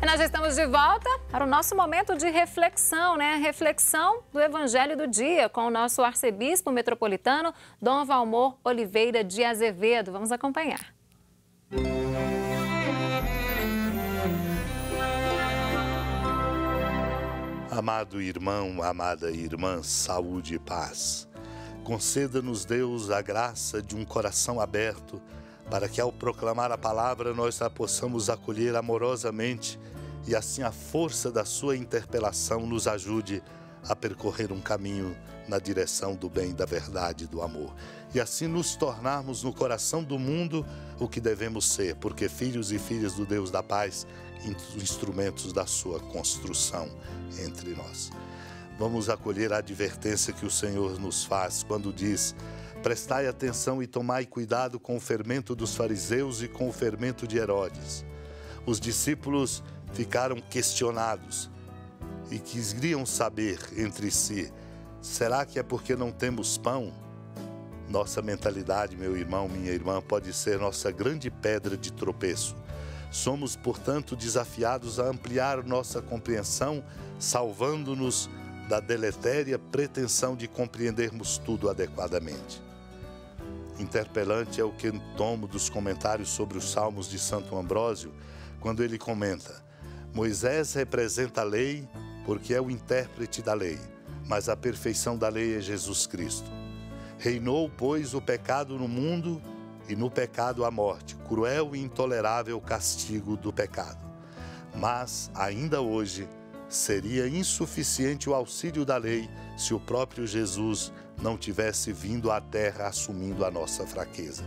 Nós já estamos de volta para o nosso momento de reflexão, né? Reflexão do Evangelho do Dia com o nosso arcebispo metropolitano, Dom Valmor Oliveira de Azevedo. Vamos acompanhar. Amado irmão, amada irmã, saúde e paz. Conceda-nos, Deus, a graça de um coração aberto, para que ao proclamar a palavra nós a possamos acolher amorosamente e assim a força da sua interpelação nos ajude a percorrer um caminho na direção do bem, da verdade e do amor. E assim nos tornarmos no coração do mundo o que devemos ser, porque filhos e filhas do Deus da paz, instrumentos da sua construção entre nós. Vamos acolher a advertência que o Senhor nos faz quando diz: prestai atenção e tomai cuidado com o fermento dos fariseus e com o fermento de Herodes. Os discípulos ficaram questionados e queriam saber entre si: será que é porque não temos pão? Nossa mentalidade, meu irmão, minha irmã, pode ser nossa grande pedra de tropeço. Somos, portanto, desafiados a ampliar nossa compreensão, salvando-nos da deletéria pretensão de compreendermos tudo adequadamente. Interpelante é o que tomo dos comentários sobre os Salmos de Santo Ambrósio, quando ele comenta: Moisés representa a lei porque é o intérprete da lei, mas a perfeição da lei é Jesus Cristo. Reinou, pois, o pecado no mundo e no pecado a morte, cruel e intolerável castigo do pecado. Mas, ainda hoje, seria insuficiente o auxílio da lei se o próprio Jesus não tivesse vindo à terra assumindo a nossa fraqueza.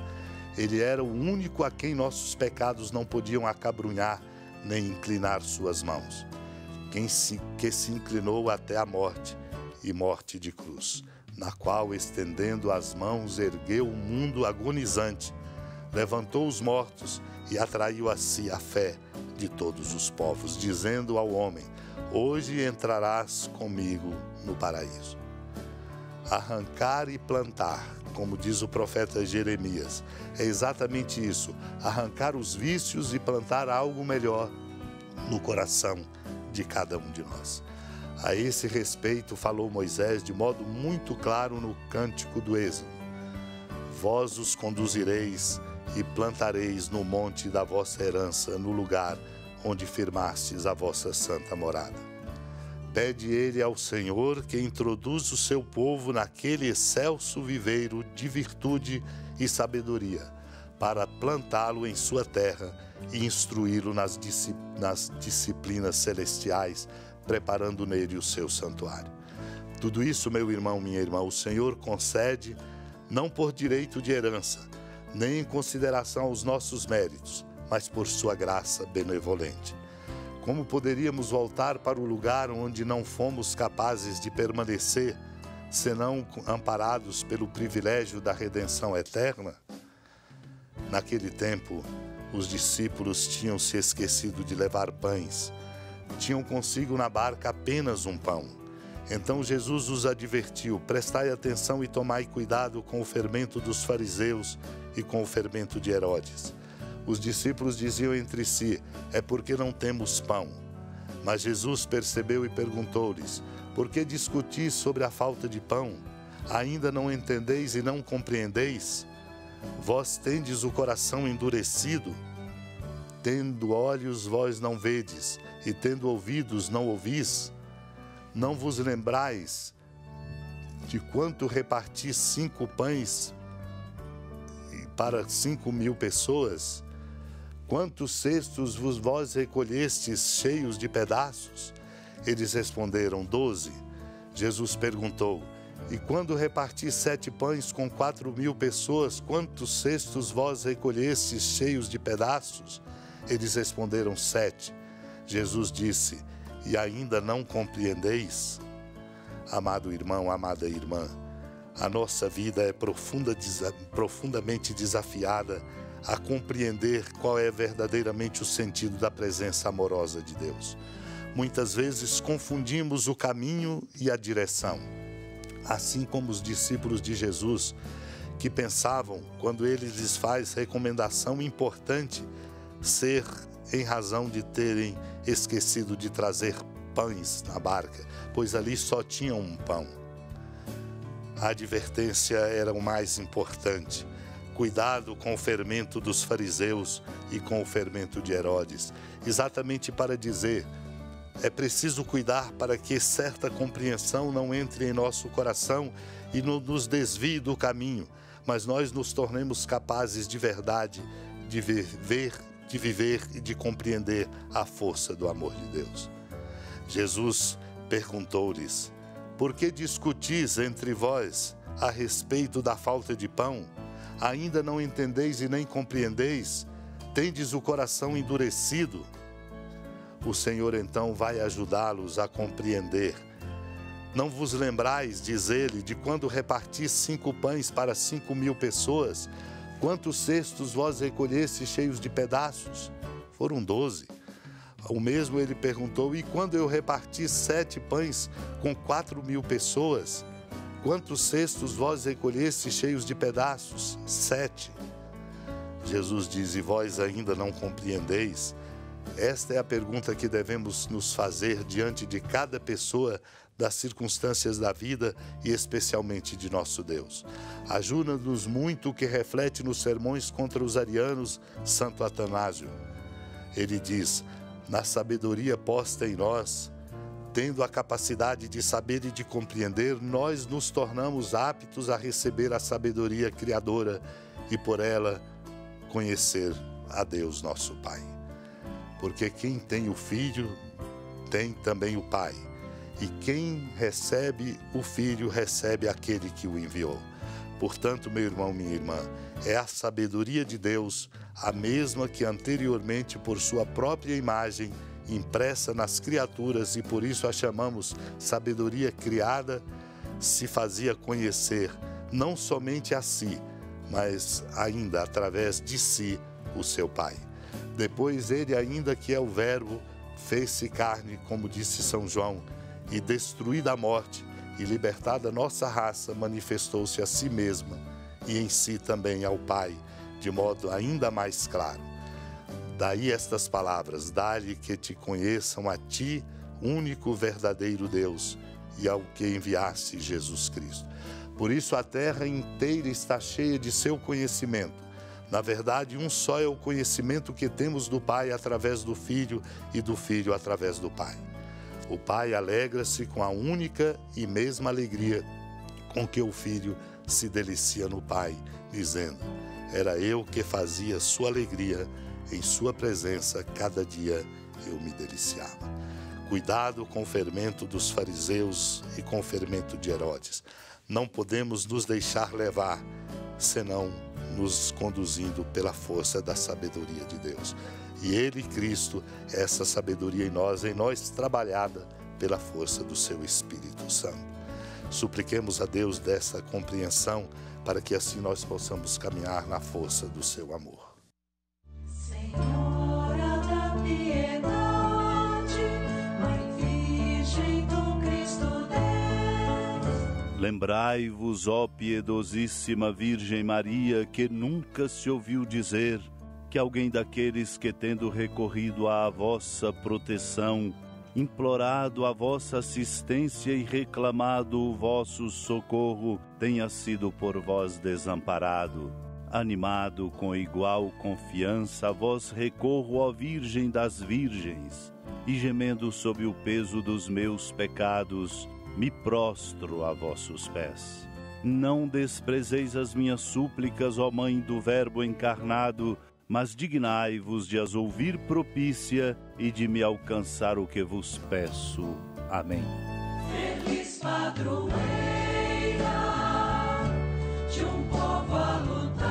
Ele era o único a quem nossos pecados não podiam acabrunhar nem inclinar suas mãos. Que se inclinou até a morte e morte de cruz, na qual, estendendo as mãos, ergueu o mundo agonizante, levantou os mortos e atraiu a si a fé de todos os povos, dizendo ao homem: hoje entrarás comigo no paraíso. Arrancar e plantar, como diz o profeta Jeremias, é exatamente isso: arrancar os vícios e plantar algo melhor no coração de cada um de nós. A esse respeito falou Moisés de modo muito claro no Cântico do Êxodo: vós os conduzireis e plantareis no monte da vossa herança, no lugar onde firmastes a vossa santa morada. Pede ele ao Senhor que introduz o seu povo naquele excelso viveiro de virtude e sabedoria, para plantá-lo em sua terra e instruí-lo nas disciplinas celestiais, preparando nele o seu santuário. Tudo isso, meu irmão, minha irmã, o Senhor concede não por direito de herança, nem em consideração aos nossos méritos, mas por sua graça benevolente. Como poderíamos voltar para o lugar onde não fomos capazes de permanecer, senão amparados pelo privilégio da redenção eterna? Naquele tempo, os discípulos tinham se esquecido de levar pães. Tinham consigo na barca apenas um pão. Então Jesus os advertiu: prestai atenção e tomai cuidado com o fermento dos fariseus e com o fermento de Herodes. Os discípulos diziam entre si: é porque não temos pão. Mas Jesus percebeu e perguntou-lhes: por que discutis sobre a falta de pão? Ainda não entendeis e não compreendeis? Vós tendes o coração endurecido? Tendo olhos, vós não vedes, e tendo ouvidos, não ouvis? Não vos lembrais de quanto reparti 5 pães para 5.000 pessoas? Quantos cestos vós recolhestes cheios de pedaços? Eles responderam: 12. Jesus perguntou: e quando reparti 7 pães com 4.000 pessoas, quantos cestos vós recolhestes cheios de pedaços? Eles responderam: 7. Jesus disse: e ainda não compreendeis? Amado irmão, amada irmã, a nossa vida é profundamente desafiada a compreender qual é verdadeiramente o sentido da presença amorosa de Deus. Muitas vezes confundimos o caminho e a direção, assim como os discípulos de Jesus, que pensavam, quando ele lhes faz recomendação importante, ser em razão de terem esquecido de trazer pães na barca, pois ali só tinha um pão. A advertência era o mais importante. Cuidado com o fermento dos fariseus e com o fermento de Herodes, exatamente para dizer: é preciso cuidar para que certa compreensão não entre em nosso coração e nos desvie do caminho, mas nós nos tornemos capazes de verdade de viver e de compreender a força do amor de Deus. Jesus perguntou-lhes: por que discutis entre vós a respeito da falta de pão? Ainda não entendeis e nem compreendeis? Tendes o coração endurecido? O Senhor então vai ajudá-los a compreender. Não vos lembrais, diz ele, de quando repartis 5 pães para 5.000 pessoas? Quantos cestos vós recolhestes cheios de pedaços? Foram 12. O mesmo ele perguntou: e quando eu reparti 7 pães com 4.000 pessoas? Quantos cestos vós recolhestes cheios de pedaços? 7. Jesus diz: e vós ainda não compreendeis? Esta é a pergunta que devemos nos fazer diante de cada pessoa, das circunstâncias da vida e especialmente de nosso Deus. Ajuda-nos muito o que reflete nos sermões contra os arianos Santo Atanásio. Ele diz: na sabedoria posta em nós, tendo a capacidade de saber e de compreender, nós nos tornamos aptos a receber a sabedoria criadora e por ela conhecer a Deus nosso Pai. Porque quem tem o Filho tem também o Pai, e quem recebe o Filho recebe aquele que o enviou. Portanto, meu irmão, minha irmã, é a sabedoria de Deus, a mesma que anteriormente, por sua própria imagem, impressa nas criaturas, e por isso a chamamos sabedoria criada, se fazia conhecer não somente a si, mas ainda através de si, o seu Pai. Depois ele, ainda que é o Verbo, fez-se carne, como disse São João, e destruída a morte e libertada a nossa raça, manifestou-se a si mesma e em si também ao Pai, de modo ainda mais claro. Daí estas palavras: dá-lhe que te conheçam a ti, único verdadeiro Deus, e ao que enviaste Jesus Cristo. Por isso a terra inteira está cheia de seu conhecimento. Na verdade, um só é o conhecimento que temos do Pai através do Filho e do Filho através do Pai. O Pai alegra-se com a única e mesma alegria com que o Filho se delicia no Pai, dizendo: era eu que fazia sua alegria, em sua presença cada dia eu me deliciava. Cuidado com o fermento dos fariseus e com o fermento de Herodes. Não podemos nos deixar levar, senão nos conduzindo pela força da sabedoria de Deus. E Ele, Cristo, essa sabedoria em nós trabalhada pela força do seu Espírito Santo. Supliquemos a Deus dessa compreensão, para que assim nós possamos caminhar na força do seu amor. Senhora da piedade, Mãe Virgem do Cristo Deus. Lembrai-vos, ó piedosíssima Virgem Maria, que nunca se ouviu dizer que alguém daqueles que, tendo recorrido à vossa proteção, implorado a vossa assistência e reclamado o vosso socorro, tenha sido por vós desamparado. Animado com igual confiança, a vós recorro, ó Virgem das Virgens, e gemendo sob o peso dos meus pecados, me prostro a vossos pés. Não desprezeis as minhas súplicas, ó Mãe do Verbo encarnado, mas dignai-vos de as ouvir propícia e de me alcançar o que vos peço. Amém. Feliz padroeira de um povo a lutar,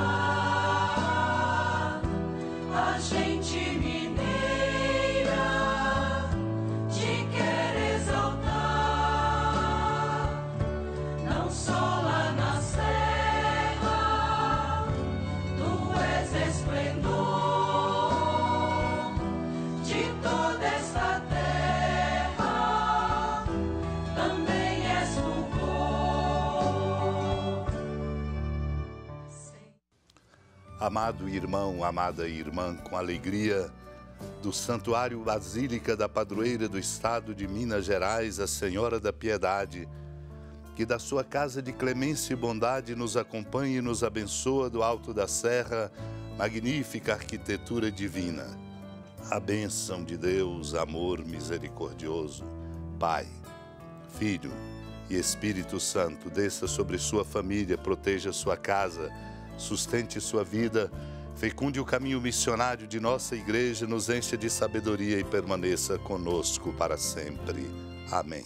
a gente mineira te quer exaltar, não só lá na serra, tu és esplendor de toda esta terra, também és fulgor. Amado irmão, amada irmã, com alegria do Santuário Basílica da Padroeira do Estado de Minas Gerais, a Senhora da Piedade, que da sua casa de clemência e bondade nos acompanhe e nos abençoa do alto da serra, magnífica arquitetura divina. A bênção de Deus, amor misericordioso, Pai, Filho e Espírito Santo, desça sobre sua família, proteja sua casa, sustente sua vida, fecunde o caminho missionário de nossa igreja, nos encha de sabedoria e permaneça conosco para sempre. Amém.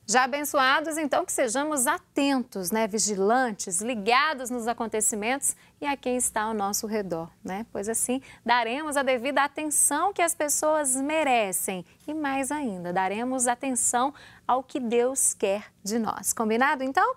Já abençoados, então, que sejamos atentos, né? Vigilantes, ligados nos acontecimentos e a quem está ao nosso redor, né? Pois assim, daremos a devida atenção que as pessoas merecem e mais ainda, daremos atenção ao que Deus quer de nós. Combinado, então?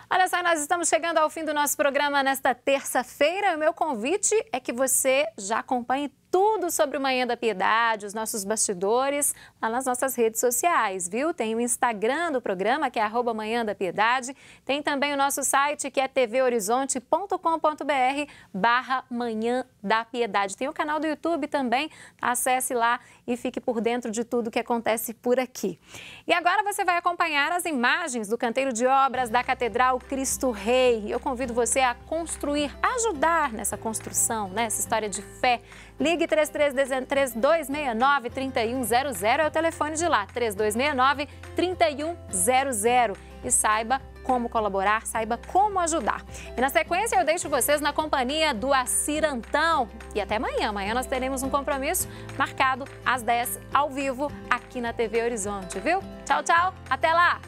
Olha só, nós estamos chegando ao fim do nosso programa nesta terça-feira. O meu convite é que você já acompanhe tudo sobre o Manhã da Piedade, os nossos bastidores, lá nas nossas redes sociais, viu? Tem o Instagram do programa, que é @Manhã da Piedade. Tem também o nosso site, que é tvhorizonte.com.br/Manhã da Piedade. Tem o canal do YouTube também, acesse lá e fique por dentro de tudo que acontece por aqui. E agora você vai acompanhar as imagens do canteiro de obras da Catedral Cristo Rei. Eu convido você a construir, a ajudar nessa construção, nessa história de fé. Ligue 3269-3100, é o telefone de lá, 3269-3100. E saiba como colaborar, saiba como ajudar. E na sequência eu deixo vocês na companhia do Acirantão. E até amanhã. Amanhã nós teremos um compromisso marcado às 10 ao vivo aqui na TV Horizonte, viu? Tchau, tchau. Até lá!